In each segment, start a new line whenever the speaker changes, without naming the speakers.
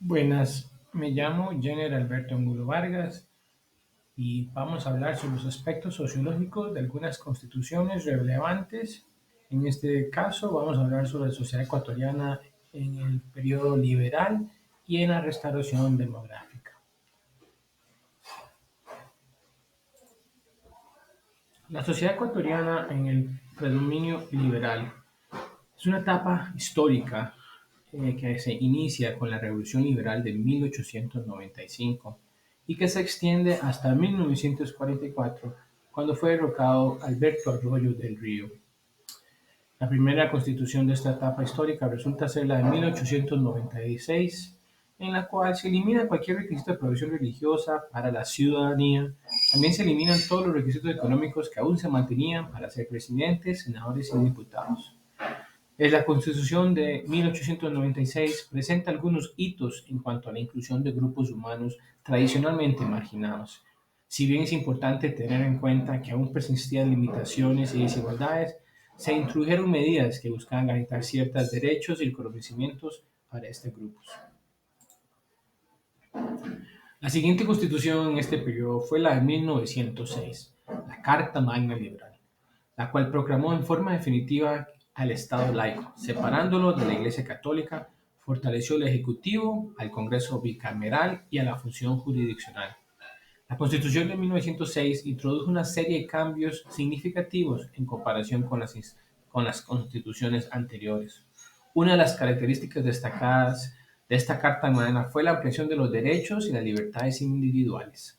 Buenas, me llamo Jenner Alberto Angulo Vargas y vamos a hablar sobre los aspectos sociológicos de algunas constituciones relevantes. En este caso vamos a hablar sobre la sociedad ecuatoriana en el periodo liberal y en la restauración demográfica. La sociedad ecuatoriana en el predominio liberal es una etapa histórica que se inicia con la Revolución Liberal de 1895 y que se extiende hasta 1944, cuando fue derrocado Alberto Arroyo del Río. La primera constitución de esta etapa histórica resulta ser la de 1896, en la cual se elimina cualquier requisito de profesión religiosa para la ciudadanía. También se eliminan todos los requisitos económicos que aún se mantenían para ser presidentes, senadores y diputados. La Constitución de 1896 presenta algunos hitos en cuanto a la inclusión de grupos humanos tradicionalmente marginados. Si bien es importante tener en cuenta que aún persistían limitaciones y desigualdades, se introdujeron medidas que buscaban garantizar ciertos derechos y reconocimientos para estos grupos. La siguiente constitución en este periodo fue la de 1906, la Carta Magna Liberal, la cual proclamó en forma definitiva al Estado laico, separándolo de la Iglesia Católica, fortaleció el Ejecutivo, al Congreso bicameral y a la función jurisdiccional. La Constitución de 1906 introdujo una serie de cambios significativos en comparación con las constituciones anteriores. Una de las características destacadas de esta Carta Magna fue la ampliación de los derechos y las libertades individuales.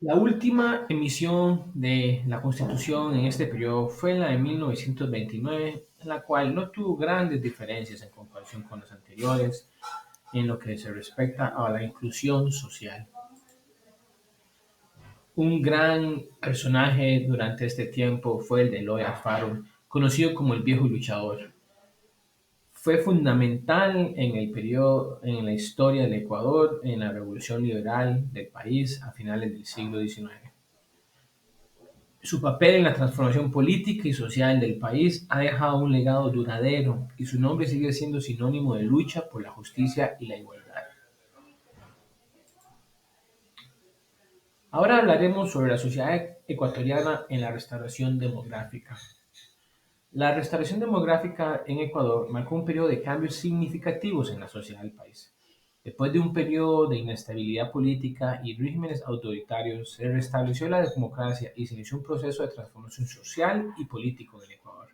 La última emisión de la Constitución en este periodo fue la de 1929, en la cual no tuvo grandes diferencias en comparación con las anteriores en lo que se respecta a la inclusión social. Un gran personaje durante este tiempo fue el de Eloy Alfaro, conocido como el viejo luchador. Fue fundamental en el periodo, en la historia del Ecuador, en la revolución liberal del país a finales del siglo XIX. Su papel en la transformación política y social del país ha dejado un legado duradero y su nombre sigue siendo sinónimo de lucha por la justicia y la igualdad. Ahora hablaremos sobre la sociedad ecuatoriana en la restauración demográfica. La restauración demográfica en Ecuador marcó un periodo de cambios significativos en la sociedad del país. Después de un periodo de inestabilidad política y regímenes autoritarios, se restableció la democracia y se inició un proceso de transformación social y político del Ecuador.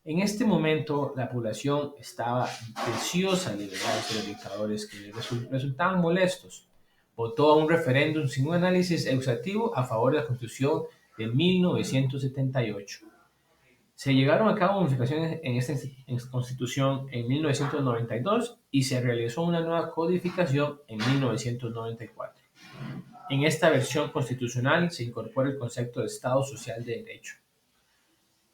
En este momento, la población estaba deseosa de liberarse de los dictadores que resultaban molestos. Votó a un referéndum sin un análisis exhaustivo a favor de la Constitución de 1978. Se llevaron a cabo modificaciones en esta Constitución en 1992 y se realizó una nueva codificación en 1994. En esta versión constitucional se incorpora el concepto de Estado Social de Derecho.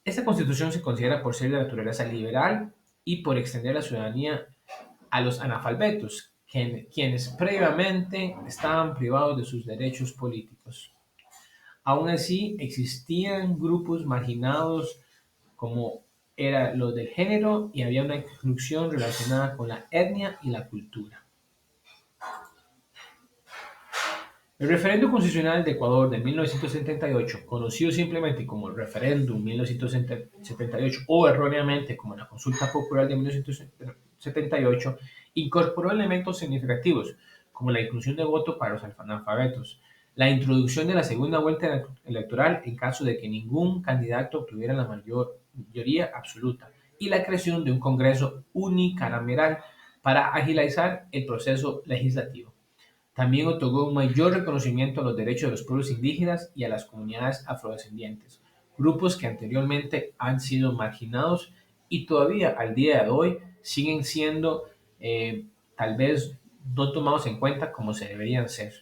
Esta Constitución se considera por ser de naturaleza liberal y por extender la ciudadanía a los analfabetos, quienes previamente estaban privados de sus derechos políticos. Aún así, existían grupos marginados como era lo del género y había una exclusión relacionada con la etnia y la cultura. El referéndum constitucional de Ecuador de 1978, conocido simplemente como el referéndum 1978 o erróneamente como la consulta popular de 1978, incorporó elementos significativos como la inclusión de voto para los analfabetos, la introducción de la segunda vuelta electoral en caso de que ningún candidato obtuviera la mayoría absoluta y la creación de un Congreso unicameral para agilizar el proceso legislativo. También otorgó un mayor reconocimiento a los derechos de los pueblos indígenas y a las comunidades afrodescendientes, grupos que anteriormente han sido marginados y todavía al día de hoy siguen siendo tal vez no tomados en cuenta como se deberían ser.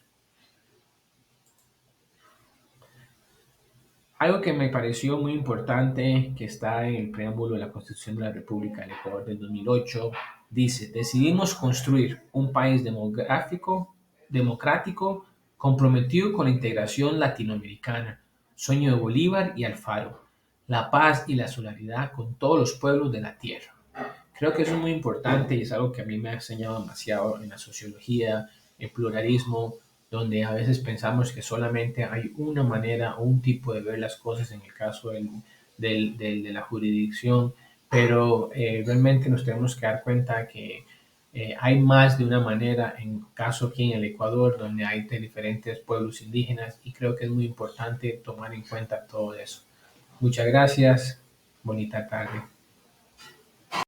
Algo que me pareció muy importante que está en el preámbulo de la Constitución de la República del Ecuador del 2008 dice: decidimos construir un país democrático, comprometido con la integración latinoamericana, sueño de Bolívar y Alfaro. la paz y la solidaridad con todos los pueblos de la tierra. Creo que eso es muy importante y es algo que a mí me ha enseñado demasiado en la sociología, en pluralismo, donde a veces pensamos que solamente hay una manera o un tipo de ver las cosas en el caso de la jurisdicción, pero realmente nos tenemos que dar cuenta que hay más de una manera, en caso aquí en el Ecuador, donde hay de diferentes pueblos indígenas y creo que es muy importante tomar en cuenta todo eso. Muchas gracias, bonita tarde.